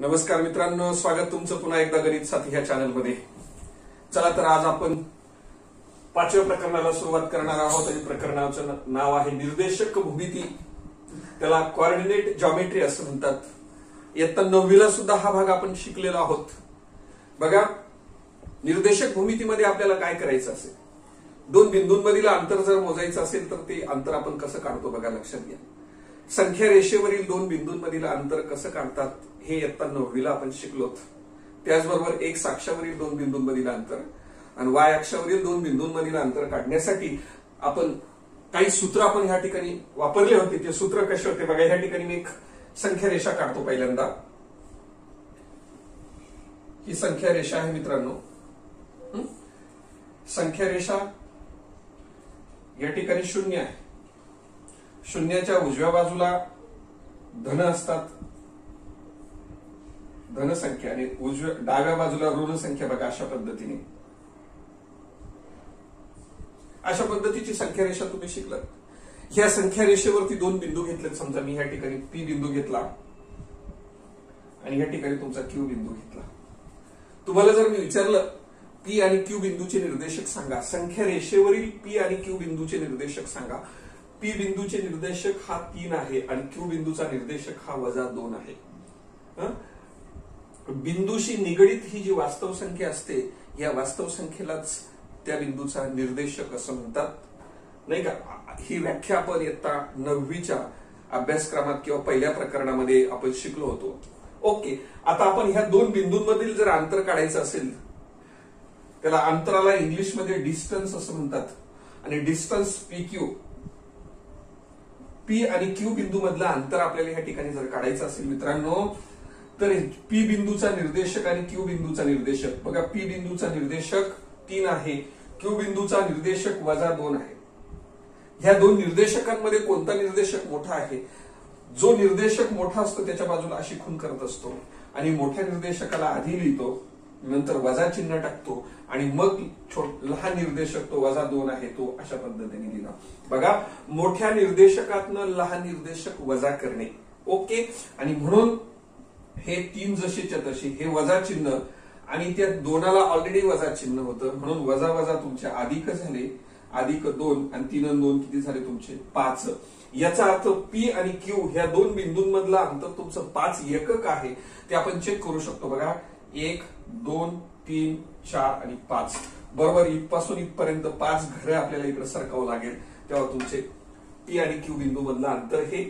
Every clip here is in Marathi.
नमस्कार मित्रांनो, स्वागत तुमचं पुन्हा एकदा गणित साथी ह्या चॅनलमध्ये। चला तर आज आपण पाचव्या प्रकरणाला सुरुवात करणार आहोत आणि प्रकरणाचं नाव आहे निर्देशक भूमिती। त्याला कोऑर्डिनेट जॉमेट्री असं म्हणतात। इयत्ता 9वीला सुद्धा हा भाग आपण शिकलेलो आहोत। बघा, निर्देशक भूमितीमध्ये आपल्याला काय करायचं असेल, दोन बिंदूंमधील अंतर जर मोजायचं असेल तर ते अंतर आपण कसं काढतो बघा, लक्षात घ्या। संख्या रेषेवरील दोन बिंदूंमधील अंतर कसं काढतात हे इयत्ता 9वीला आपण शिकलोत। त्याचबरोबर एक्स अक्षावरील दोन बिंदूंमधील अंतर आणि वाय अक्षावरील दोन बिंदूंमधील अंतर काढण्यासाठी आपण काही सूत्र आपण ह्या ठिकाणी वापरले होते। ते सूत्र कसे होते बघा, ह्या ठिकाणी मी एक संख्या रेषा काढतो। पहिल्यांदा ही संख्या रेषा आहे मित्रांनो। संख्या रेषा या ठिकाणी 0 आहे। शून्याच्या उजव्या बाजूला धन असतात, धन संख्या, आणि डाव्या बाजूला ऋण संख्या। बघा, अशा पद्धतीची संख्या रेषा तुम्ही शिकलात। ह्या संख्या रेषेवरती दोन बिंदू घेतलेत। समजा मी ह्या ठिकाणी पी बिंदू घेतला आणि ह्या ठिकाणी तुमचा क्यू बिंदू घेतला। तुम्हाला जर मी विचारलं पी आणि क्यू बिंदूचे निर्देशक सांगा, संख्या रेषेवरील पी आणि क्यू बिंदूचे निर्देशक सांगा। पी बिंदूचे निर्देशक हा 3 आहे आणि क्यू बिंदूचा निर्देशक हा -2 आहे। बिंदूशी निगडित ही जी वास्तव संख्या असते, या वास्तव संख्येलाच त्या बिंदूचा निर्देशक असं म्हणतात, नाही का। ही व्याख्या आपण इयत्ता 9वीच्या अभ्यासक्रमात किंवा पहिल्या प्रकरणामध्ये आपण शिकलो होतो। ओके, आता आपण ह्या दोन बिंदूंमधील जर अंतर काढायचं असेल, त्याला अंतराला इंग्लिशमध्ये डिस्टन्स असं म्हणतात। आणि डिस्टन्स पी क्यू, पी आणि क्यू बिंदू मधलं अंतर आपल्याला ह्या ठिकाणी जर काढायचं असेल मित्रांनो, तर पी बिंदूचा निर्देशक आणि क्यू बिंदूचा निर्देशक बघा, पी बिंदूचा निर्देशक 3 आहे, क्यू बिंदूचा निर्देशक -2 आहे। ह्या दोन निर्देशकांमध्ये कोणता निर्देशक मोठा आहे? जो निर्देशक मोठा असतो त्याच्या बाजूला अशी खूण करत असतो आणि मोठ्या निर्देशकाला आधी लिहितो, नंतर वजा चिन्ह टाकतो आणि मग लहान निर्देशक तो -2 आहे तो अशा पद्धतीने लिहिला। बघा, मोठ्या निर्देशकातनं लहान निर्देशक वजा करणे। ओके, आणि म्हणून हे 3 जशीच्या तशी हे वजा चिन्ह आणि त्या 2ला ऑलरेडी वजा चिन्ह होतं, म्हणून वजा वजा तुमचे अधिक झाले, +2 आणि 3 आणि 2 किती झाले तुमचे 5। याचा अर्थ पी आणि क्यू ह्या दोन बिंदूंमधलं अंतर तुमचं 5 एकक आहे। ते आपण चेक करू शकतो। बघा, 1 2 3 4 आणि 5 बरोबर, इथपासून इथपर्यंत 5 घरे आपल्याला इकडे सरकावं लागेल, तेव्हा तुमचे पी आणि क्यू बिंदू मधलं अंतर हे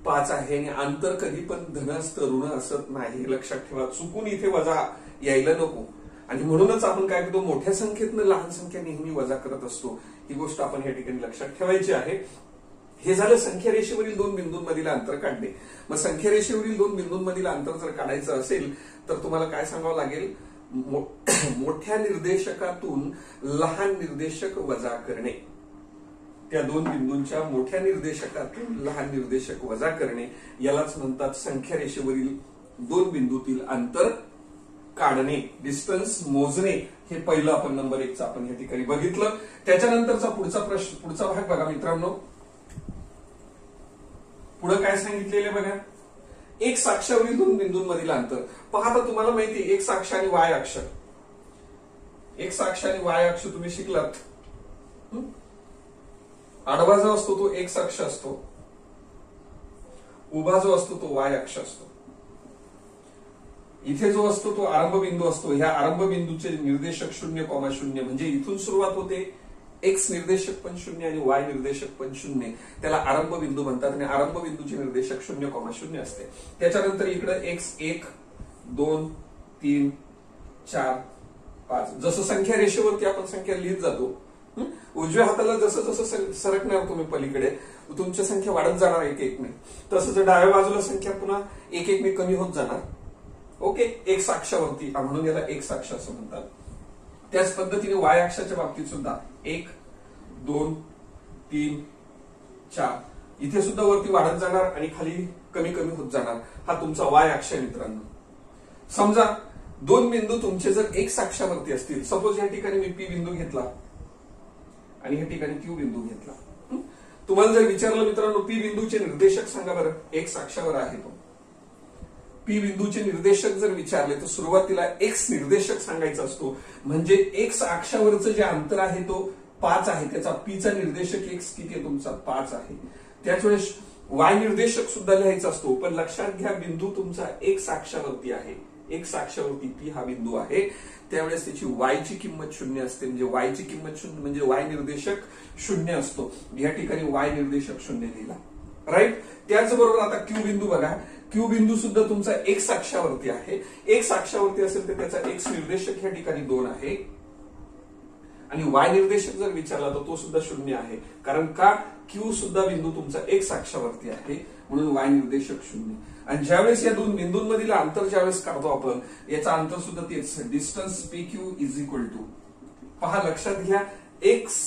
5 आहे। आणि अंतर कधी पण धन असतं, ऋण असत नाही, लक्षात ठेवा। चुकून इथे वजा यायला नको। आणि म्हणूनच आपण काय करतो, मोठ्या संख्येतनं लहान संख्या नेहमी वजा करत असतो। ही गोष्ट आपण या ठिकाणी लक्षात ठेवायची आहे। हे झालं संख्या रेषेवरील दोन बिंदूंमधील अंतर काढणे। मग संख्या रेषेवरील दोन बिंदूंमधील अंतर जर काढायचं असेल तर तुम्हाला काय सांगावं लागेल, मोठ्या निर्देशकातून लहान निर्देशक वजा करणे। त्या दोन बिंदूंच्या मोठ्या निर्देशकातून लहान निर्देशक वजा करणे, यालाच म्हणतात संख्या रेषेवरील दोन बिंदूतील अंतर काढणे, डिस्टन्स मोजणे। हे पहिलं आपण नंबर 1चं आपण या ठिकाणी बघितलं। त्याच्यानंतरचा पुढचा भाग बघा मित्रांनो, पुढे काय सांगितलेलं बघा, एक्स अक्षावरील दोन बिंदूंमधील अंतर। पहा, आता तुम्हाला माहिती आहे एक्स अक्ष आणि वाय अक्ष, एक्स अक्ष आणि वाय अक्ष तुम्ही शिकलात। आडवा जो असतो तो एक्स अक्ष असतो, उभा जो असतो तो वाय अक्ष असतो। इथे जो असतो तो आरंभ बिंदू असतो। ह्या आरंभ बिंदूचे निर्देशक 0,0 म्हणजे इथून सुरुवात होते, एक्स निर्देशक पण 0 आणि वाय निर्देशक पण 0, त्याला आरंभ बिंदू म्हणतात। आणि आरंभ बिंदूचे निर्देशक 0,0 असते। त्याच्यानंतर इकडे एक्स 1 2 3 4 5, जसं संख्या रेषेवरती आपण संख्या लिहित जातो, उजव्या हाताला जसं जसं सरकणार तुम्ही पलीकडे, तुमची संख्या वाढत जाणार 1-1 ने, तसंच डाव्या बाजूला संख्या पुन्हा 1-1 ने कमी होत जाणार। ओके, एक्स अक्षावरती, म्हणून याला एक्स अक्ष असं म्हणतात। त्याच पद्धतीने वाय अक्षाच्या बाबतीत सुद्धा 1 2 3 4 इथे सुद्धा वरती वाढत जाणार आणि खाली कमी कमी होत जाणार। हा तुमचा वाय अक्ष आहे मित्रांनो। समजा दोन बिंदू तुमचे जर एक्स अक्षावरती असतील, सपोज या ठिकाणी मी पी बिंदू घेतला आणि या ठिकाणी क्यू बिंदू घेतला। तुम्हाला जर विचारलं मित्रांनो पी बिंदूचे निर्देशक सांगा बरं, एक्स अक्षावर आहे तो, पी बिंदूचे निर्देशक जर विचारले तर सुरुवातीला एक्स निर्देशक सांगायचा असतो, म्हणजे एक्स अक्षावरचं जे अंतर आहे तो 5 आहे, त्याचा पीचा निर्देशक एक्स किती आहे तुमचा 5 आहे. त्याच वेळेस वाय निर्देशक सुद्धा लिहायचा असतो, पण लक्षात घ्या बिंदू तुमचा एक्स अक्षावरती आहे, एक्स अक्षावरती पी हा बिंदू आहे, त्यावेळेस त्याची वाय ची किंमत 0 असते, म्हणजे वाय ची किंमत 0 म्हणजे वाय निर्देशक 0 असतो. या ठिकाणी वाय निर्देशक 0 लिहिला, राईट. त्याचबरोबर आता क्यू बिंदू बघा, क्यू बिंदू सुद्धा तुमचा एक्स अक्षावरती आहे, एक्स अक्षावरती असेल तर त्याचा एक्स निर्देशक या ठिकाणी 2 आहे आणि वाय निर्देशक जर विचारला तर तो सुद्धा 0 आहे, कारण का क्यू सुद्धा बिंदू तुमचा एक्स अक्षावरती आहे, म्हणून वाय निर्देशक 0. आणि ज्यावेळेस या दोन बिंदूंमधील अंतर ज्यावेळेस काढतो आपण, याचा अंतर सुद्धा तेच, distance P Q is equal to, पहा लक्षात घ्या, एक्स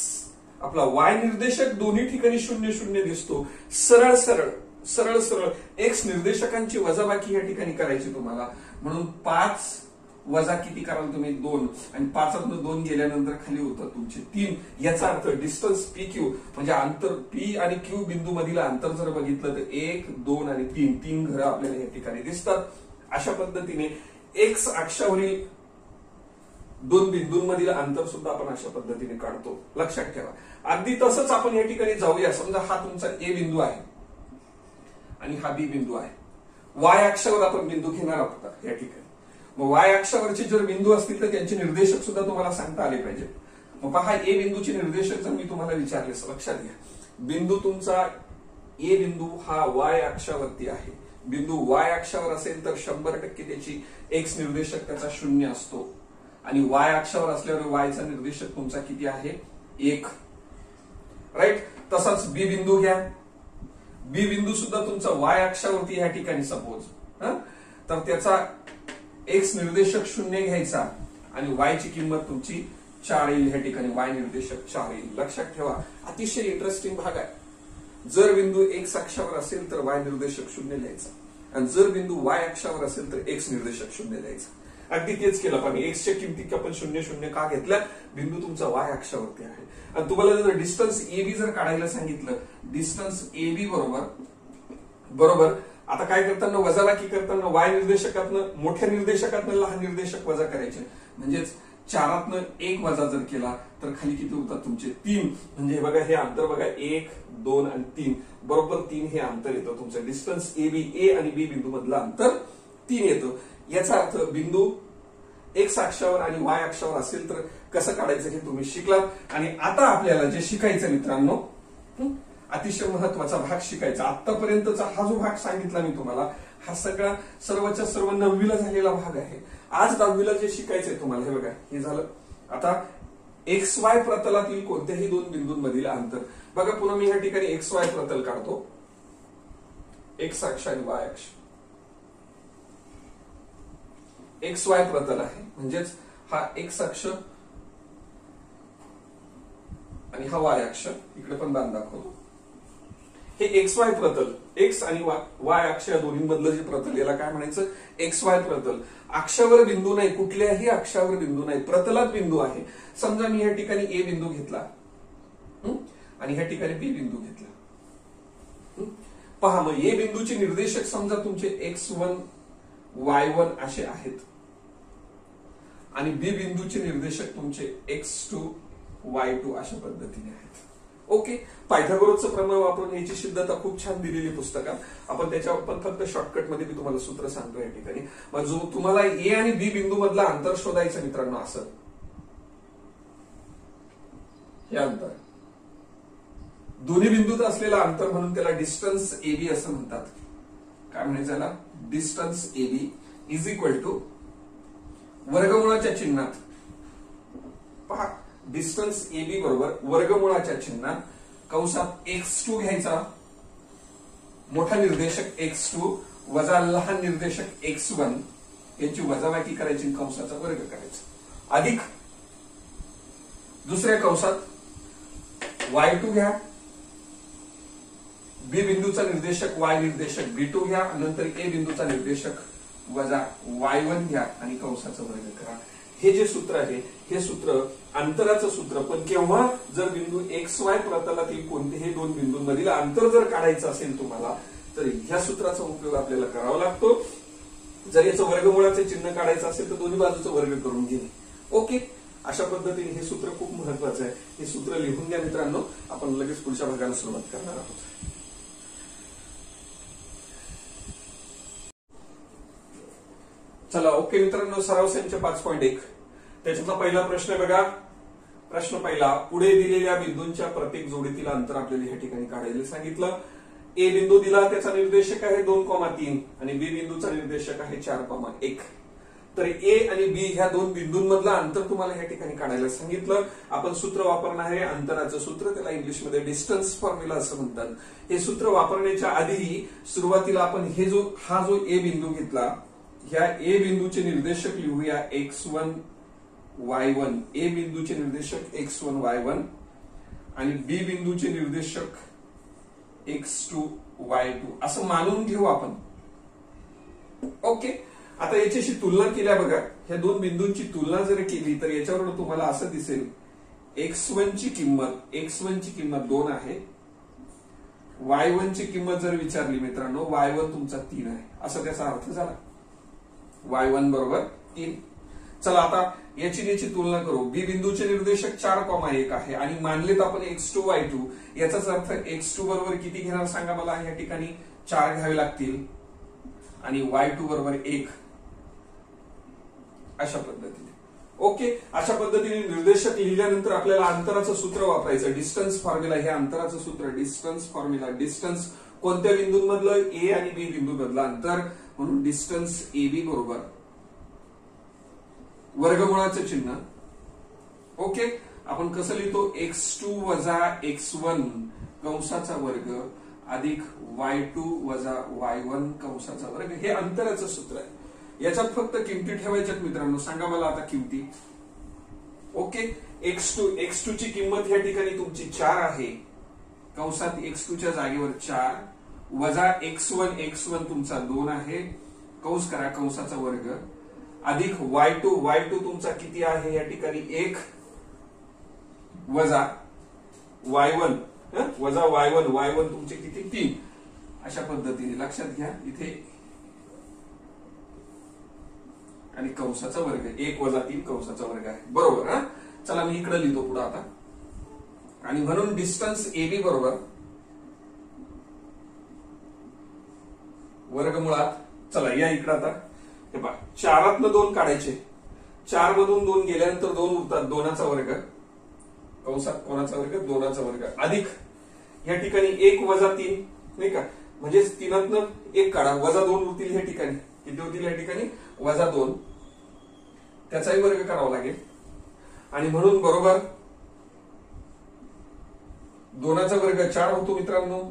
आपला वाय निर्देशक दोन्ही ठिकाणी 0 0 दिसतो, सरळ सरळ सरळ सरळ एक्स निर्देशकांची वजाबाकी या ठिकाणी करायची तुम्हाला, म्हणून 5 वजा किती कराल तुम्ही 2, आणि 5तून 2 गेल्यानंतर खाली होतं तुमचे 3. याचा अर्थ डिस्टन्स पी क्यू म्हणजे अंतर पी आणि क्यू बिंदू मधील अंतर जर बघितलं तर 1 2 आणि 3 घरं आपल्याला या ठिकाणी दिसतात. अशा पद्धतीने एक्स अक्षावरील दोन बिंदूंमधील अंतर सुद्धा आपण अशा पद्धतीने काढतो, लक्षात ठेवा. अगदी तसंच आपण या ठिकाणी जाऊया. समजा हा तुमचा ए बिंदू आहे आणि हा बी बिंदू आहे, वाय अक्षावर आपण बिंदू घेणार आहोत या ठिकाणी. मग वाय अक्षावरचे जर बिंदू असतील तर त्यांचे निर्देशक सुद्धा तुम्हाला सांगता आले पाहिजे. मग पहा ए बिंदूचे निर्देशक जर मी तुम्हाला विचारले, लक्षात घ्या, बिंदू तुमचा ए बिंदू हा वाय अक्षावरती आहे, बिंदू वाय अक्षावर असेल तर 100% त्याची एक्स निर्देशक त्याचा 0 असतो, आणि वाय अक्षावर असल्यावर वायचा निर्देशक तुमचा किती आहे 1, राईट. तसाच बी बिंदू घ्या, बी बिंदू सुद्धा तुमचा वाय अक्षावरती या ठिकाणी सपोज, तर त्याचा एक्स निर्देशक 0 घ्यायचा आणि वाय ची किंमत तुमची 4 येईल, या ठिकाणी वाय निर्देशक 4 येईल. लक्षात ठेवा, अतिशय इंटरेस्टिंग भाग आहे. जर बिंदू एक्स अक्षावर असेल तर वाय निर्देशक 0 लिहायचा, आणि जर बिंदू वाय अक्षावर असेल तर एक्स निर्देशक 0 लिहायचा. अगदी तेच केलं पण एक्सच्या किमती आपण 0 0 का घेतल्या, बिंदू तुमचा वाय अक्षावरती आहे. आणि तुम्हाला जर डिस्टन्स ए बी जर काढायला सांगितलं, डिस्टन्स ए बी बरोबर आता काय करताना वजाबाकी करताना वाय निर्देशकातनं मोठ्या निर्देशकातनं लहान निर्देशक वजा करायचे, म्हणजेच 4तनं 1 वजा जर केला तर खाली किती होतात तुमचे 3. म्हणजे बघा हे अंतर बघा 1 2 आणि 3 बरोबर 3 हे अंतर येतं तुमचं. डिस्टन्स ए बी, ए आणि बी बिंदू मधलं अंतर 3 येतं. याचा अर्थ बिंदू एक्स अक्षावर आणि वाय अक्षावर असेल तर कसं काढायचं हे तुम्ही शिकलात. आणि आता आपल्याला जे शिकायचं मित्रांनो, अतिशय महत्वाचा भाग शिकायचा. आतापर्यंतचा हा जो भाग सांगितला मी तुम्हाला, हा सगळा सर्वच्या सर्व 9वीला झालेला भाग आहे. आज 10वीला जे शिकायचंय तुम्हाला, हे बघा हे झालं. आता एक्स वाय प्रतलातील कोणत्याही दोन बिंदूंमधील अंतर बघा. पुन्हा मी या ठिकाणी एक्स वाय प्रतल काढतो, एक्स अक्ष आणि वाय अक्ष. एक्स वाय प्रतल आहे, म्हणजेच हा एक्स अक्ष आणि हा वाय अक्ष. इकडे पण बाण दाखवतो. हे एक्स वाय प्रतल, एक्स आणि वाय अक्ष या दोन्हीमधलं जे प्रतल, याला काय म्हणायचं एक्स वाय प्रतल. अक्षावर बिंदू नाही, कुठल्याही अक्षावर बिंदू नाही, प्रतलात बिंदू आहे. समजा मी या ठिकाणी ए बिंदू घेतला आणि ह्या ठिकाणी बी बिंदू घेतला. पहा मग ए बिंदूचे निर्देशक समजा तुमचे x1 y1 असे आहेत आणि बी बिंदूचे निर्देशक तुमचे x2 y2 अशा पद्धतीने आहेत. ओके, पायथागोरसचं प्रमेय वापरून याची सिद्धता खूप छान दिलेली पुस्तकात. आपण त्याच्यावर पण फक्त शॉर्टकट मध्ये मी तुम्हाला सूत्र सांगतो या ठिकाणी. मग जो तुम्हाला ए आणि बी बिंदू मधला अंतर शोधायचं मित्रांनो, असं हे अंतर दोन्ही बिंदूत असलेला अंतर म्हणून त्याला डिस्टन्स ए बी असं म्हणतात. काय म्हणायचं त्याला, distance A B is equal to वर्गमुळाच्या चिन्हात. पहा, डिस्टन्स ए बी बरोबर वर्गमुळाच्या चिन्हात कंसात x2 घ्यायचा, मोठा निर्देशक x2 वजा लहान निर्देशक x1 यांची वजाबाकी करायची, कंसाचा वर्ग करायचा, अधिक दुसऱ्या कंसात y2 घ्या, बी बिंदूचा निर्देशक y निर्देशक b2 घ्या, नंतर ए बिंदूचा निर्देशक वजा y1 घ्या आणि कंसाचा वर्ग करा. हे जे सूत्र आहे हे सूत्र अंतराचं सूत्र. पण केव्हा जर बिंदू एक्स वाय प्रतलातील कोणत्याही दोन बिंदूंमधील अंतर जर काढायचं असेल तुम्हाला, तर ह्या सूत्राचा उपयोग आपल्याला करावा लागतो. जर याचं वर्गमुळाचे चिन्ह काढायचं असेल तर दोन्ही बाजूचं वर्ग करून घेणे. ओके, अशा पद्धतीने हे सूत्र खूप महत्वाचं आहे. हे सूत्र लिहून घ्या मित्रांनो. आपण लगेच पुढच्या भागाला सुरुवात करणार आहोत. चला ओके मित्रांनो, सराव संच 5.1 त्याच्यातला पहिला प्रश्न बघा. प्रश्न पहिला, पुढे दिलेल्या बिंदूंच्या प्रत्येक जोडीतील अंतर आपल्याला या ठिकाणी काढायला सांगितलं. ए बिंदू दिला, त्याचा निर्देशक आहे 2,3 आणि बी बिंदूचा निर्देशक आहे 4,1. तर ए आणि बी ह्या दोन बिंदूंमधलं अंतर तुम्हाला या ठिकाणी काढायला सांगितलं. आपण सूत्र वापरणार आहे अंतराचं सूत्र, त्याला इंग्लिशमध्ये डिस्टन्स फॉर्म्युला असं म्हणतात. हे सूत्र वापरण्याच्या आधी सुरुवातीला आपण हा जो ए बिंदू घेतला, ह्या ए बिंदूचे निर्देशक लिहूया x1 y1. ए बिंदूचे निर्देशक x1 y1 आणि बी बिंदूचे निर्देशक x2 y2 असं मानून घेऊ आपण. ओके, आता याच्याशी तुलना केल्या बघा. ह्या दोन बिंदूंची तुलना जर केली तर याच्यावरून तुम्हाला असं दिसेल x1 ची किंमत 2 आहे. y1 ची किंमत जर विचारली मित्रांनो, y1 तुमचा 3 आहे, असा त्याचा अर्थ झाला. y1 बरोबर 3. चला आता याची तुलना करू. बी बिंदूचे निर्देशक 4,1 आहे आणि मानलेत आपण x2 y2. याचाच अर्थ x2 बरोबर किती घेणार सांगा मला. या ठिकाणी 4 घ्यावे लागतील आणि y2 बरोबर 1. अशा पद्धतीने. ओके, अशा पद्धतीने निर्देशक लिहिल्यानंतर आपल्याला अंतराचं सूत्र वापरायचं. डिस्टन्स फॉर्म्युला हे अंतराचं सूत्र. Distance formula. डिस्टन्स कोणत्या बिंदूंमधलं, ए आणि बी बिंदूमधलं अंतर. म्हणून डिस्टन्स AB बरोबर वर्गमुळाचं चिन्ह. ओके, आपण कसं लिहितो, x2 वजा x1 कंसाचा वर्ग अधिक y2 वजा y1 कंसाचा वर्ग. हे अंतराचं सूत्र आहे. याच्यात फक्त किमती ठेवायच्यात मित्रांनो. सांगा मला आता किमती. ओके, x2 ची किंमत या ठिकाणी तुमची 4 आहे. कंसात x2 च्या जागेवर 4 वजा x1 तुमचा 2 आहे. कंस करा, कंसाचा वर्ग अधिक y2 तुमचा किती आहे या ठिकाणी 1 वजा y1 तुमचे किती 3. अशा पद्धतीने लक्षात घ्या इथे. आणि कंसाचा वर्ग 1 वजा 3 कंसाचा वर्ग आहे. बरोबर हा. चला मी इकडे लिहितो पुढे आता. आणि म्हणून डिस्टन्स AB बरोबर वर्गमुळात. चला या इकडे आता हे पहा, 4तनं 2 काढायचे. 4 मधून 2 गेल्यानंतर 2 उरतात. 2चा वर्ग कंसात कोणाचा वर्ग 2चा वर्ग अधिक या ठिकाणी 1 वजा 3 नाही का, म्हणजे 3तनं 1 काढा, वजा 2 उरतील. या ठिकाणी किती होतील, या ठिकाणी वजा 2. त्याचाही वर्ग करावा लागेल. आणि म्हणून बरोबर 2चा वर्ग 4 होतो मित्रांनो.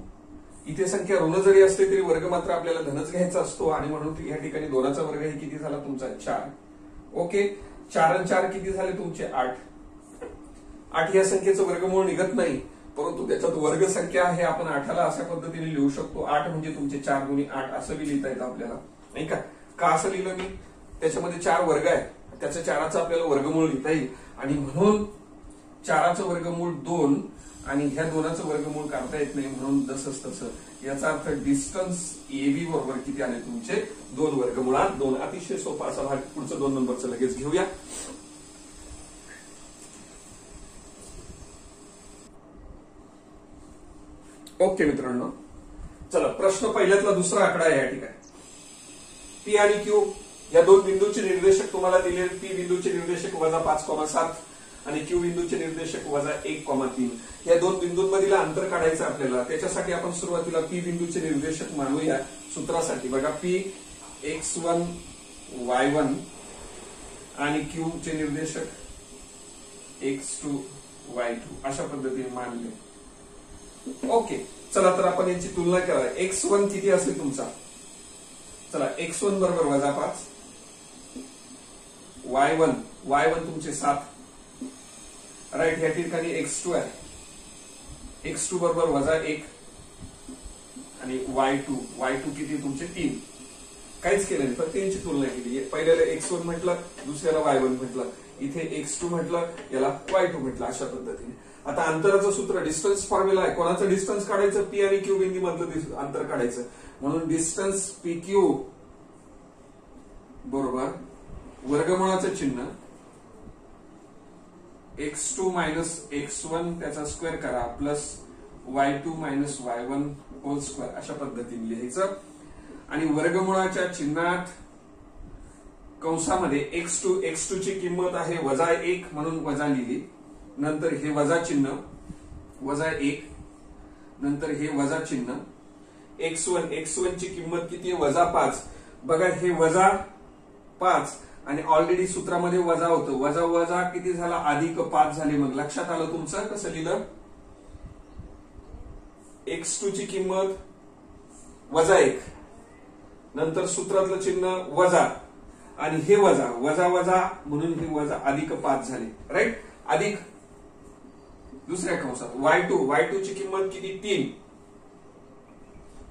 इथे संख्या ऋण जरी असते तरी वर्ग मात्र आपल्याला धनच घ्यायचा असतो. आणि म्हणून या ठिकाणी 2चा वर्ग हे किती झाला तुमचा 4. ओके, 4 आणि 4 किती झाले तुमचे 8. 8 या संख्येचं वर्गमूळ निघत नाही, परंतु त्याच्यात वर्ग संख्या आहे. आपण 8ला अशा पद्धतीने लिहू शकतो. 8 म्हणजे तुमचे 4 गुणी 8 असं बी लिहिता येतं आपल्याला नाही का. का असं लिहिलं मी, त्याच्यामध्ये 4 वर्ग आहे, त्याच्या 4चं आपल्याला वर्गमूळ लिहिता येईल. आणि म्हणून 4चं वर्गमूळ 2 आणि ह्या 2चं वर्गमूळ काढता येत नाही, म्हणून जसंच तसं. याचा अर्थ डिस्टन्स AB बरोबर किती आले तुमचे 2 वर्गमुळात 2. अतिशय सोपा असा भाग. पुढचं 2 नंबरचं लगेच घेऊया. ओके मित्रांनो, चला प्रश्न पहिल्यातला दुसरा आकडा आहे या ठिकाणी. P आणि Q या दोन बिंदूचे निर्देशक तुम्हाला दिले. P बिंदूचे निर्देशक वजा 5,7 आणि Q बिंदूचे निर्देशक वजा 1,3. या दोन बिंदूंमधील अंतर काढायचं आपल्याला. त्याच्यासाठी आपण सुरुवातीला P बिंदूचे निर्देशक मानूया सूत्रासाठी. बघा, P x1 y1 आणि Q चे निर्देशक x2 y2 अशा पद्धतीने मानले. ओके, चला तर आपण याची तुलना करा. x1 किती असेल तुमचा. चला, x1 बरोबर वजा 5. y1 तुमचे 7 राईट. या ठिकाणी x2 आहे. x2 बरोबर वजा 1 आणि y2 किती तुमचे 3. काहीच केलं नाही, फक्त यांची तुलना केली. पहिल्याला x1 म्हटलं, दुसऱ्याला y1 म्हटलं, इथे x2 म्हटलं, याला y2 म्हटलं. अशा पद्धतीने आता अंतराचं सूत्र डिस्टन्स फॉर्म्युला आहे. कोणाचं डिस्टन्स काढायचं, P आणि Q बिंदू मधलं अंतर काढायचं. म्हणून डिस्टन्स PQ बरोबर वर्गमुळाचं चिन्ह x2 मायनस x1 त्याचा स्क्वेअर करा plus y2 minus y1 whole square अशा पद्धतीने लिहायचं आणि वर्गमुळाच्या चिन्हात कंसामध्ये x2 ची किंमत आहे -1 म्हणून वजा लिहिली नंतर हे वजा चिन्ह -1 नंतर हे वजा चिन्ह x1 ची किंमत किती आहे -5 बघा हे -5 आणि ऑलरेडी सूत्रामध्ये वजा होतं वजा वजा किती झाला +5 झाले मग लक्षात आलं तुमचं कसं लिहिलं x2 ची किंमत -1 नंतर सूत्रातलं चिन्ह वजा आणि हे वजा वजा वजा म्हणून हे वजा +5 झाले राईट अधिक दुसऱ्या कंसात y2 ची किंमत किती 3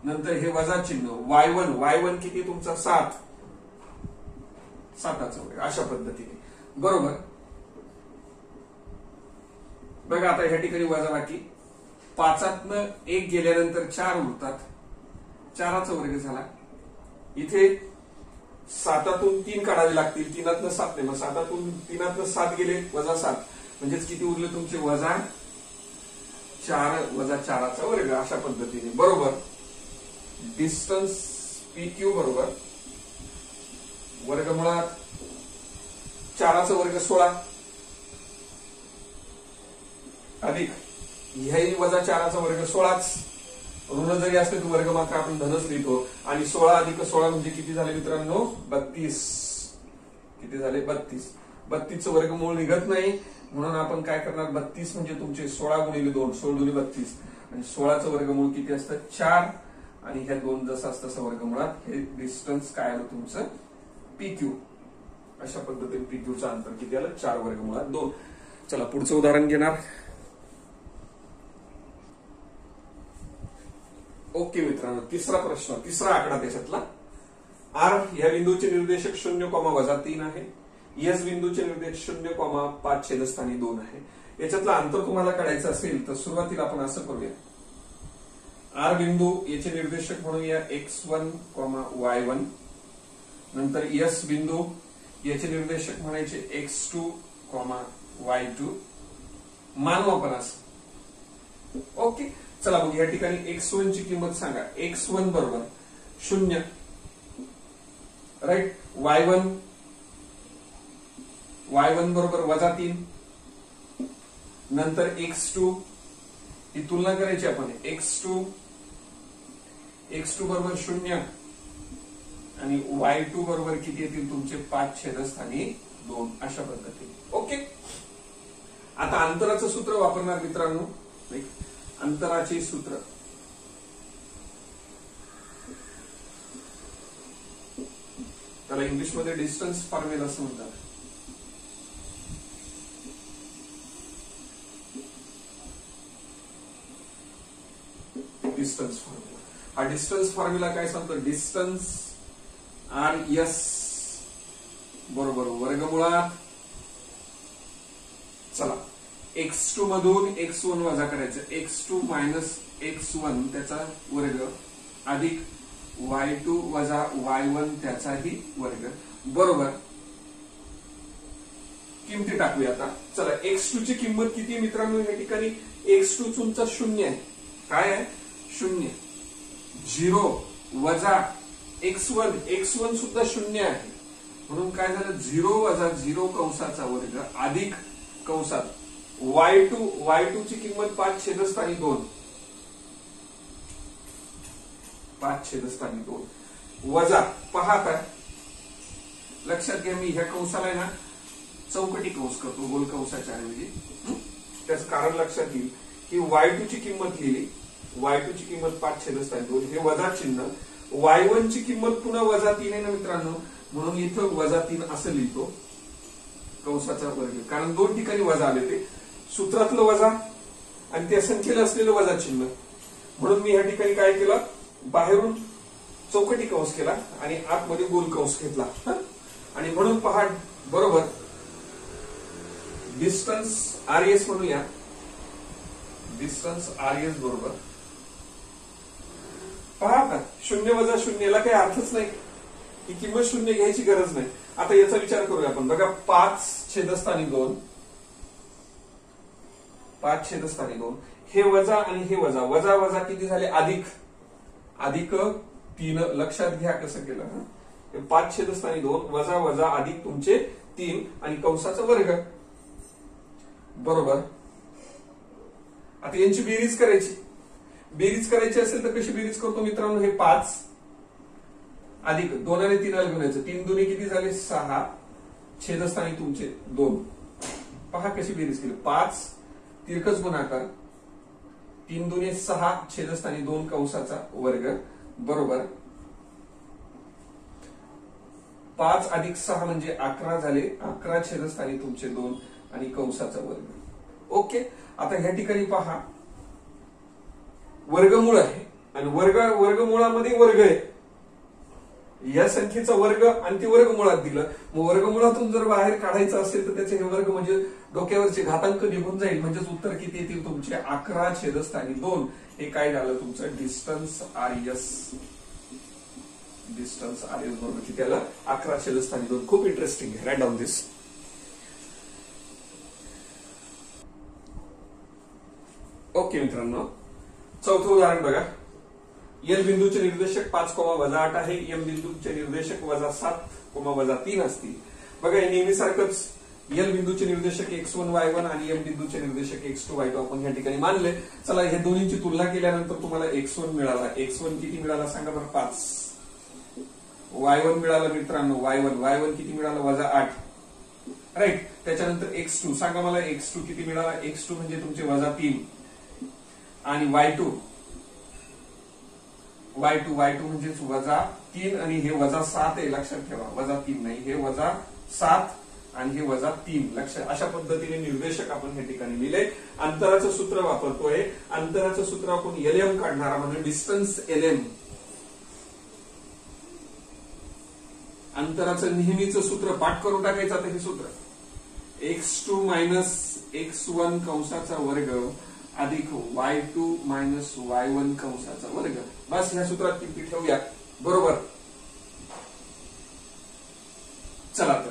नंतर हे वजा चिन्ह y1 किती तुमचा 7चा वर्ग अशा पद्धतीने बरोबर बघा आता ह्या ठिकाणी वजा बाकी 5तनं 1 गेल्यानंतर 4 उरतात 4चा वर्ग झाला इथे 7तून 3 काढावे लागतील 3तनं 7 नाही मग 3तनं 7 गेले -7 म्हणजेच किती उरले तुमचे -4 - 4चा वर्ग अशा पद्धतीने बरोबर डिस्टन्स PQ बरोबर वर्गमुळात 4चा वर्ग 16 अधिक ह्याही -4चा वर्ग 16च ऋण जरी असले तर वर्ग मात्र आपण धनच लिहितो आणि 16 अधिक 16 म्हणजे किती झाले मित्रांनो 32 किती झाले 32चं वर्गमूळ निघत नाही म्हणून आपण काय करणार 32 म्हणजे तुमचे 16 गुणिले 2 16 दुनी 32 आणि 16चं वर्गमूळ किती असतं 4 आणि ह्या 2 जसं असतं तसं वर्गमुळात हे डिस्टन्स काय आलं तुमचं PQ अशा पद्धतीने PQचं अंतर किती आलं 4 वर्गमुळात 2 चला पुढचं उदाहरण घेणार ओके मित्रांनो तिसरा प्रश्न तिसरा आकडा त्याच्यातला R या बिंदूचे निर्देशक 0,-3 आहे S बिंदूचे निर्देशक 0,5 छेदस्थानी 2 आहे याच्यातलं अंतर तुम्हाला काढायचं असेल तर सुरुवातीला आपण असं करूया R बिंदू याचे निर्देशक म्हणूया x1, y1 नंतर S बिंदू याचे निर्देशक म्हणायचे x2, y2 मानू आपण असं ओके चला बघ या ठिकाणी x1 ची किंमत सांगा x1 बरोबर 0 राईट y1 बरोबर -3 नंतर x2 ही तुलना करायची आपण x2 बरोबर 0 आणि y2 बरोबर किती येतील तुमचे 5 छेदस्थानी 2 अशा पद्धतीने ओके आता अंतराचं सूत्र वापरणार मित्रांनो अंतराचे सूत्र त्याला इंग्लिश मध्ये डिस्टन्स फॉर्म्युला असं म्हणतात डिस्टन्स फॉर्म्युला हा डिस्टन्स फॉर्म्युला काय सांगतो डिस्टन्स RS बरोबर वर्गमुळात चला x2 मधून x1 वजा करायचं x2 मायनस x1 त्याचा वर्ग अधिक y2 वजा y1 त्याचाही वर्ग बरोबर किमती टाकूया आता चला x2 ची किंमत किती आहे मित्रांनो या ठिकाणी x2 तुमचा 0 आहे काय आहे 0 0 वजा x1 सुद्धा 0 आहे म्हणून काय झालं 0 वजा 0 कंसाचा वर्ग अधिक कंसात y2 ची किंमत 5 छेदस्थानी 2 5 छेदस्थानी 2 वजा पहा आता लक्षात घ्या मी ह्या कंसाला आहे ना चौकटी कंस करतो गोल कंसाच्या ऐवजी त्याचं कारण लक्षात येईल की y2 ची किंमत लिहिली y2 ची किंमत 5 छेदस्थानी 2 हे वजा चिन्ह y1 ची किंमत पुन्हा -3 आहे ना मित्रांनो म्हणून इथं -3 असं लिहितो कंसाचा वर्ग कारण 2 ठिकाणी वजा आले ते सूत्रातलं वजा आणि त्या संख्येला असलेलं वजा चिन्ह म्हणून मी या ठिकाणी काय केलं बाहेरून चौकटी कंस केला आणि आतमध्ये गोल कंस घेतला आणि म्हणून पहा बरोबर डिस्टन्स RS म्हणूया डिस्टन्स RS बरोबर पहा आता 0 वजा 0 ला काही अर्थच नाही ही किंमत शून्य घ्यायची गरज नाही. आता याचा विचार करूया आपण. बघा 5/2, 5/2 हे वजा आणि हे वजा, वजा वजा किती झाले अधिक, अधिक 3. लक्षात घ्या कसं केलं. 5/2 वजा वजा अधिक तुमचे 3 आणि कंसाचा वर्ग. बरोबर. आता यांची बेरीज करायची. बेरीज करायची असेल तर कशी बेरीज करतो मित्रांनो. हे 5 अधिक 2 आणि 3 घेऊन यायचं. 3 दुनी किती झाले 6, छेदस्थानी तुमचे 2. पहा कशी बेरीज केली. 5 तिरकस गुणाकार, 3 दुनी 6, छेदस्थानी 2 कंसाचा वर्ग. बरोबर. 5 अधिक 6 म्हणजे 11 झाले. 11 छेदस्थानी तुमचे 2 आणि कंसाचा वर्ग. ओके. आता ह्या ठिकाणी पहा वर्गमूळ आहे आणि वर्गमुळामध्ये वर्ग आहे. या संख्येचा वर्ग आणि ते वर्गमुळात दिलं. मग वर्गमुळातून जर बाहेर काढायचं असेल तर त्याचे हे वर्ग म्हणजे डोक्यावरचे घातांक निघून जाईल. म्हणजेच उत्तर किती येतील तुमचे 11 छेदस्थानी 2. हे काय झालं तुमचं डिस्टन्स RS. डिस्टन्स RS बरोबर किती आलं 11 छेदस्थानी 2. खूप इंटरेस्टिंग आहे. राईट डाऊन दिस. ओके मित्रांनो, चौथं उदाहरण बघा. एल बिंदूचे निर्देशक 5,-8 आहे. एम बिंदूचे निर्देशक -7, -3 असतील. बघा हे नेहमीसारखंच एल बिंदूचे निर्देशक x1 y1 आणि एम बिंदूचे निर्देशक x2 y2 आपण या ठिकाणी मानले. चला हे दोन्हीची तुलना केल्यानंतर तुम्हाला x1 मिळाला. x1 किती मिळाला सांगा बरं 5. y1 मिळाला मित्रांनो y1 किती मिळाला -8. राईट. त्याच्यानंतर x2 सांगा मला x2 किती मिळाला. x2 म्हणजे तुमचे -3 आणि y2 म्हणजे -3 आणि हे -7 आहे. लक्षात ठेवा. -3 नाही, हे -7 आणि हे -3. लक्षात. अशा पद्धतीने निर्देशक आपण या ठिकाणी लिहिले. अंतराचं सूत्र वापरतोय. अंतराचं सूत्र आपण LM काढणार म्हणजे डिस्टन्स LM. अंतराचं नेहमीचं सूत्र पाठ करून टाकायचं. आता हे सूत्र x2 - x1 कंसाचा वर्ग अधिक y2 - y1 कंसाचा वर्ग. बस ह्या सूत्रात किती ठेवूया. बरोबर. चला तर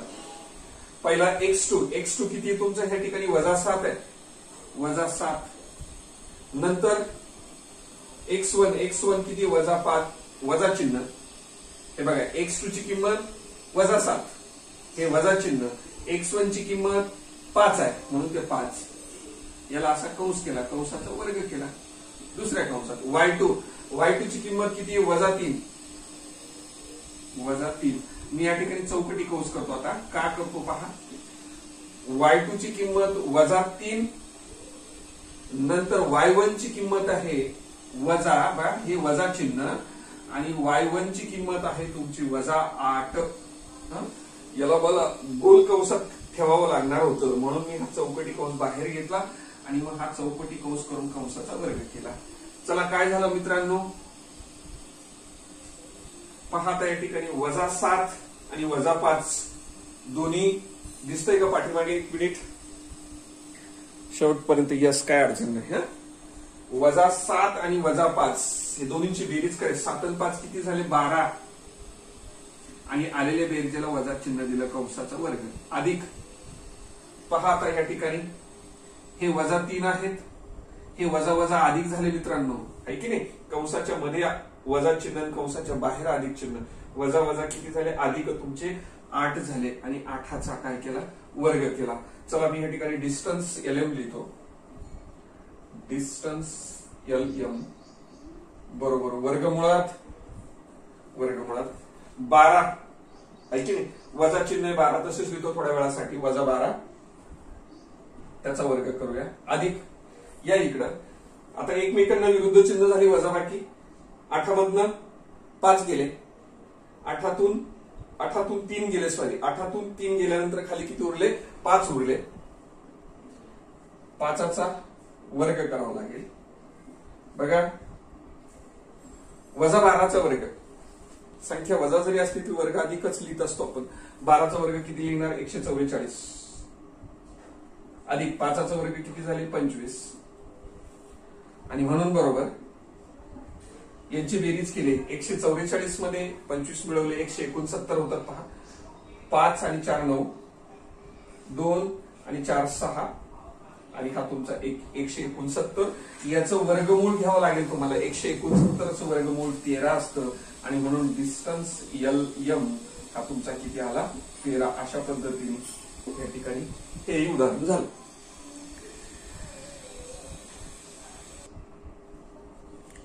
पहिला x2 किती तुमचं ह्या ठिकाणी -7 आहे. -7. नंतर x1 किती -5 वजा चिन्ह. हे बघा x2 ची किंमत -7, हे वजा चिन्ह. x1 ची किंमत 5 आहे म्हणून ते 5. याला असा कंस केला, कंसाचा वर्ग केला. दुसऱ्या कंसात y2 ची किंमत किती -3. मी या ठिकाणी चौकटी कंस करतो. आता का करतो पहा. y2 ची किंमत -3, नंतर y1 ची किंमत आहे वजा, हे वजा चिन्ह, आणि y1 ची किंमत आहे तुमची -8. याला मला गोल कंसात ठेवावं लागणार होतं म्हणून मी हा चौकटी कंस बाहेर घेतला आणि मग हा चौकटी कंस करून कंसाचा वर्ग केला. चला काय झालं मित्रांनो. पहा या ठिकाणी -7 आणि -5 दोन्ही दिसतंय का पाठीमागे. 1 मिनिट शेवटपर्यंत यस काय अडचण नाही. -7 आणि -5 हे दोन्हींची बेरीज करायची. 7 आणि 5 किती झाले 12 आणि आलेल्या बेरजेला वजा चिन्ह दिलं कंसाचा वर्ग अधिक. पहा आता या ठिकाणी हे -3 आहेत, हे वजा वजा अधिक झाले मित्रांनो. आहे की नाही. कंसाच्या मध्ये वजा चिन्ह आणि कंसाच्या बाहेर अधिक चिन्ह. वजा वजा किती झाले अधिक तुमचे 8 झाले आणि 8चा काय केला वर्ग केला. चला मी या ठिकाणी डिस्टन्स LM लिहितो. डिस्टन्स LM बरोबर वर्गमुळात 12 आहे की नाही. वजा चिन्ह 12 तसेच लिहितो थोड्या वेळासाठी. -12 त्याचा वर्ग करूया अधिक या इकडं. आता एकमेकांना विरुद्ध चिन्ह झाली वजाबाकी. 8 मधनं 5 गेले, 8तून 3 गेले. 8तून 3 गेल्यानंतर खाली किती उरले 5 उरले. 5चा वर्ग करावा लागेल. बघा -12चा वर्ग. संख्या वजा जरी असली तरी वर्ग अधिकच लिहित असतो आपण. 12चा वर्ग किती लिहिणार 144 अधिक 5चा वर्ग किती झाले 25 आणि म्हणून बरोबर यांची बेरीज केली 144 मध्ये 25 मिळवले 169 होतात पहा. 5 आणि 4 9, 2 आणि 4 6 आणि हा तुमचा 169. याचं वर्गमूळ घ्यावं लागेल तुम्हाला. 169चं वर्गमूळ 13 असतं आणि म्हणून डिस्टन्स LM हा तुमचा किती आला 13. अशा पद्धतीने या ठिकाणी हे उदाहरण झालं.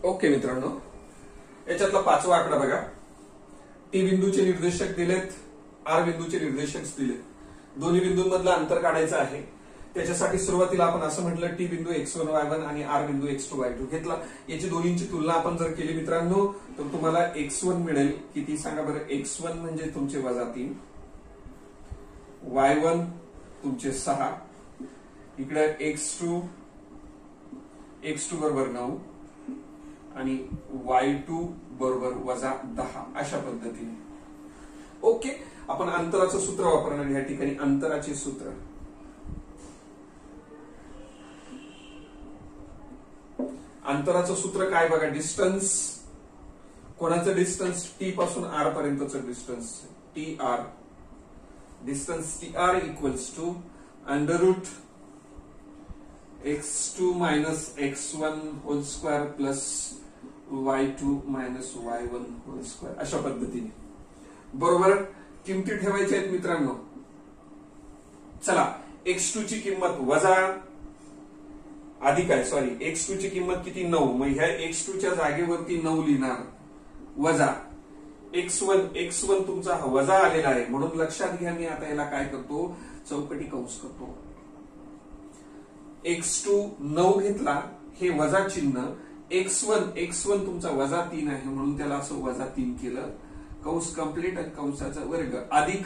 ओके मित्रांनो, याच्यातला 5वा आकडा बघा. टी बिंदूचे निर्देशक दिलेत, आर बिंदूचे निर्देशक दिलेत. दोन्ही बिंदूंमधलं अंतर काढायचं आहे. त्याच्यासाठी सुरुवातीला आपण असं म्हटलं टी बिंदू x1 y1 आणि आर बिंदू x2 y2 घेतला. याची दोन्हींची तुलना आपण जर केली मित्रांनो तर तुम्हाला x1 मिळेल किती सांगा बरं. x1 म्हणजे तुमचे -3, y1 तुमचे 6, इकडे x2 बरोबर 9 आणि y2 बरोबर -10 अशा पद्धतीने. ओके, आपण अंतराचं सूत्र वापरणार या ठिकाणी. अंतराचे सूत्र अंतराचं सूत्र काय बघा. डिस्टन्स, कोणाचं डिस्टन्स टी पासून आर पर्यंतचं distance TR. Distance TR equals to √ x2 minus x1 whole square plus y2 minus y1 whole square अशा पद्धतीने. बरोबर, किमती ठेवायच्या आहेत मित्रांनो. चला, x2 ची किंमत वजा अधिक आहे, सॉरी x2 ची किंमत किती 9. मग ह्या x2 च्या जागेवरती 9 लिहिणार, वजा x1 तुमचा वजा आलेला आहे म्हणून लक्षात घ्या. मी आता याला काय करतो, चौकटी कंस करतो. x2 9 घेतला, हे वजा चिन्ह. x1 तुमचा -3 आहे म्हणून त्याला असं -3 केलं, कंस कंप्लीट आणि कंसाचा वर्ग, अधिक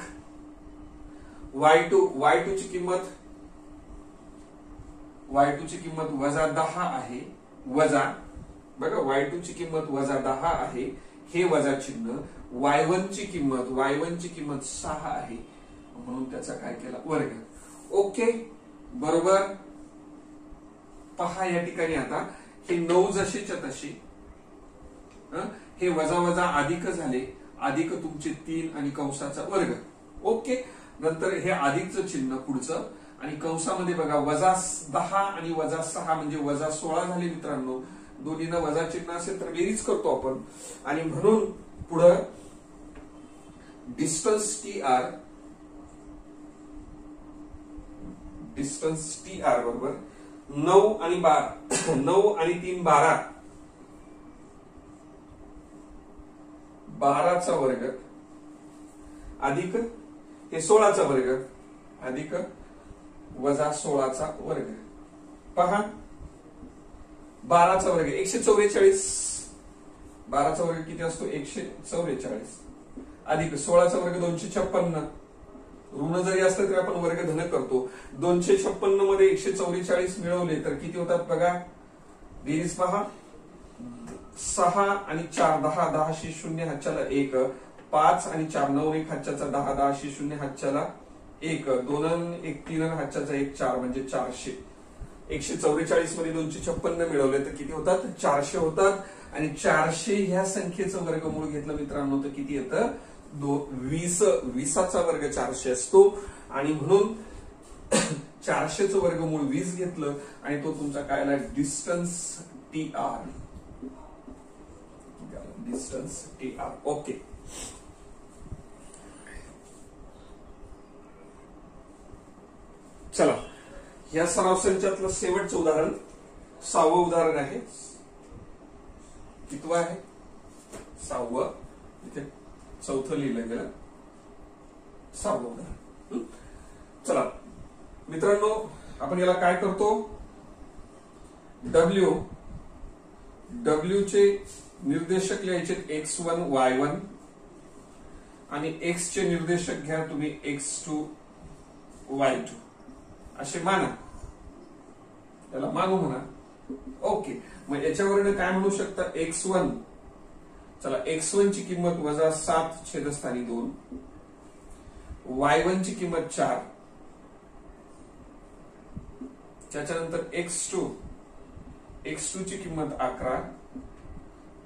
y2 ची किंमत -10 आहे, वजा बघा y2 ची किंमत -10 आहे, हे वजा चिन्ह. y1 ची किंमत 6 आहे म्हणून त्याचा काय केला वर्ग. ओके, बरोबर. पहा या ठिकाणी आता हे 9 जसेच्या तसे, हे वजा अधिक झाले, अधिक तुमचे 3 आणि कंसाचा वर्ग. ओके, नंतर हे अधिकचं चिन्ह पुढचं आणि कंसामध्ये बघा -10 आणि -6 म्हणजे -16 झाले मित्रांनो. दोन्हीना वजा चिन्ह असेल तर बेरीज करतो आपण आणि म्हणून पुढं डिस्टन्स TR बरोबर 9 आणि 3 12, 12चा वर्ग अधिक हे 16चा वर्ग अधिक -16चा वर्ग. पहा 12चा वर्ग 144, 12चा वर्ग किती असतो 144, अधिक 16चा वर्ग 256. ऋण जरी असलं तरी आपण वर्ग धन करतो. 256 मध्ये 144 मिळवले तर किती होतात बघा, बेरीज पहा. 6 आणि 4 10, 10 शी 0 हातच्याला 1, 5 आणि 4 9 1 हातच्याचा 10, 10 शी 0 हातच्याला 1, 2 1 3 हातच्याचा 1 4 म्हणजे 400. 144 मध्ये 256 मिळवले तर किती होतात 400 होतात. आणि 400 ह्या संख्येचं वर्गमूळ घेतलं मित्रांनो तर किती येतं 20चा वर्ग 400 असतो आणि म्हणून 400चं वर्गमूळ 20 घेतलं आणि तो तुमचा काय आला डिस्टन्स TR. ओके, चला या सराव संचातलं शेवटचं उदाहरण 6वं उदाहरण आहे. कितवं आहे 6वं, इथे 4थं लिहिलं गेलं 6वं उदाहरण. चला मित्रांनो, आपण याला काय करतो, W चे निर्देशक लिहायचे x1 y1 आणि x चे निर्देशक घ्या तुम्ही x2 y2 असे माना, त्याला मानू म्हणा. ओके, मग याच्यावरून काय म्हणू शकता x1. चला x1 ची किंमत -7 छेदस्थानी 2, y1 ची किंमत 4, त्याच्यानंतर x2 ची किंमत 11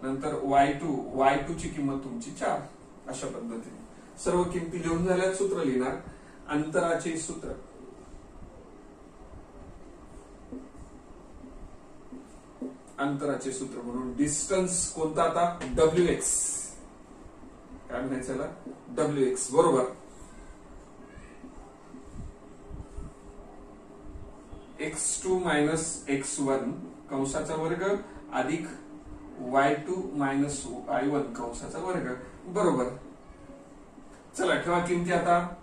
नंतर y2 ची किंमत तुमची 4. अशा पद्धतीने सर्व किमती लिहून झाल्यात सूत्र लिहिणार. अंतराचे सूत्र म्हणून डिस्टन्स कोणता आता wx. काय म्हणायचं याला wx बरोबर x2 मायनस x1 कंसाचा वर्ग अधिक y2 मायनस y1 कंसाचा वर्ग बरोबर. चला ठेवा किमती. आता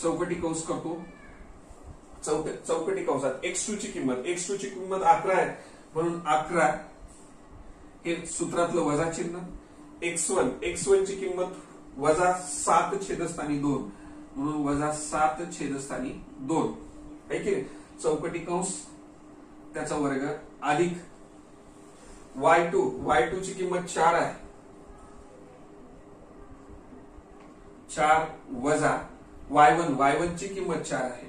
चौकटी कंस करतो. चौकटी कंसात x2 ची किंमत 11 आहे म्हणून 11 हे सूत्रातलं वजा चिन्ह. x1 ची किंमत वजा 7 छेदस्थानी 2 म्हणून वजा 7 छेदस्थानी 2 आहे की चौकटी कंस त्याचा वर्ग अधिक y2 ची किंमत 4 आहे. 4 वजा y1 ची किंमत 4 आहे.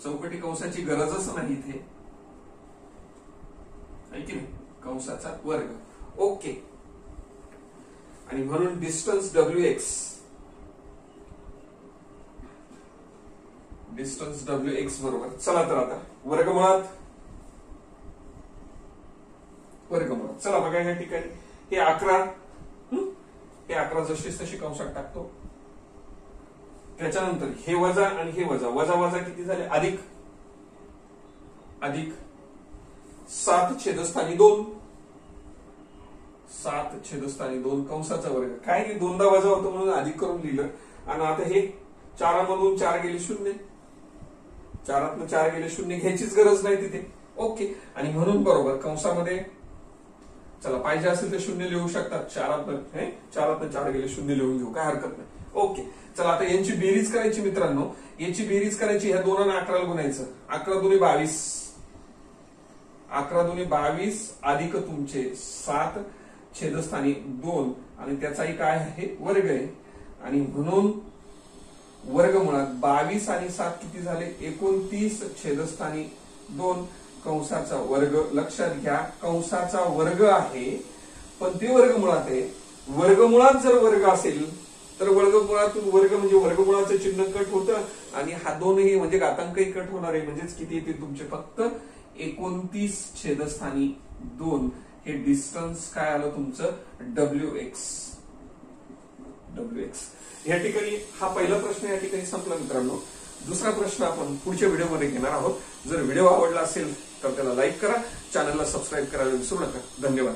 चौकटी कंसाची गरजच नाही इथे आहे की कंसाचा वर्ग. ओके. आणि म्हणून डिस्टन्स wx बरोबर. चला तर आता वर्गमुळात चला बघा या ठिकाणी हे 11 जशीच तशी कंसात टाकतो. त्याच्यानंतर हे वजा आणि हे वजा किती झाले अधिक 7 छेदस्थानी 2 कंसाचा वर्ग. काय की दोनदा वजा होतो म्हणून अधिक करून लिहिलं. आणि आता हे 4 मधून 4 गेले 0. 4 गेले 0 घ्यायचीच गरज नाही तिथे. ओके. आणि म्हणून बरोबर कंसामध्ये चला पाहिजे असेल तर 0 लिहू शकतात. 4 गेले 0 लिहून घेऊ काय हरकत नाही. ओके. चला आता यांची बेरीज करायची मित्रांनो. याची बेरीज करायची ह्या 2 आणि 11 गुणायचं. 11 दुनी 22 अधिक तुमचे 7 छेदस्थानी 2 आणि त्याचाही काय आहे वर्ग आहे. आणि म्हणून वर्गमुळात 22 आणि 7 किती झाले 29 छेदस्थानी 2 कंसाचा वर्ग. लक्षात घ्या कंसाचा वर्ग आहे पण ते वर्गमुळात आहे. वर्गमुळात जर वर्ग असेल तर वर्गमुळातून वर्ग म्हणजे वर्गमुळाचं चिन्ह कट होतं आणि हा 2ही म्हणजे घातांकही कट होणार आहे. म्हणजेच किती येते तुमचे फक्त 29 छेदस्थानी 2 हे डिस्टन्स काय आलं तुमचं wx. या ठिकाणी हा पहिला प्रश्न या ठिकाणी संपला मित्रांनो. दुसरा प्रश्न आपण पुढच्या व्हिडिओमध्ये घेणार आहोत. जर व्हिडिओ आवडला असेल तर त्याला लाईक करा. चॅनलला सबस्क्राईब करायला विसरू नका. धन्यवाद.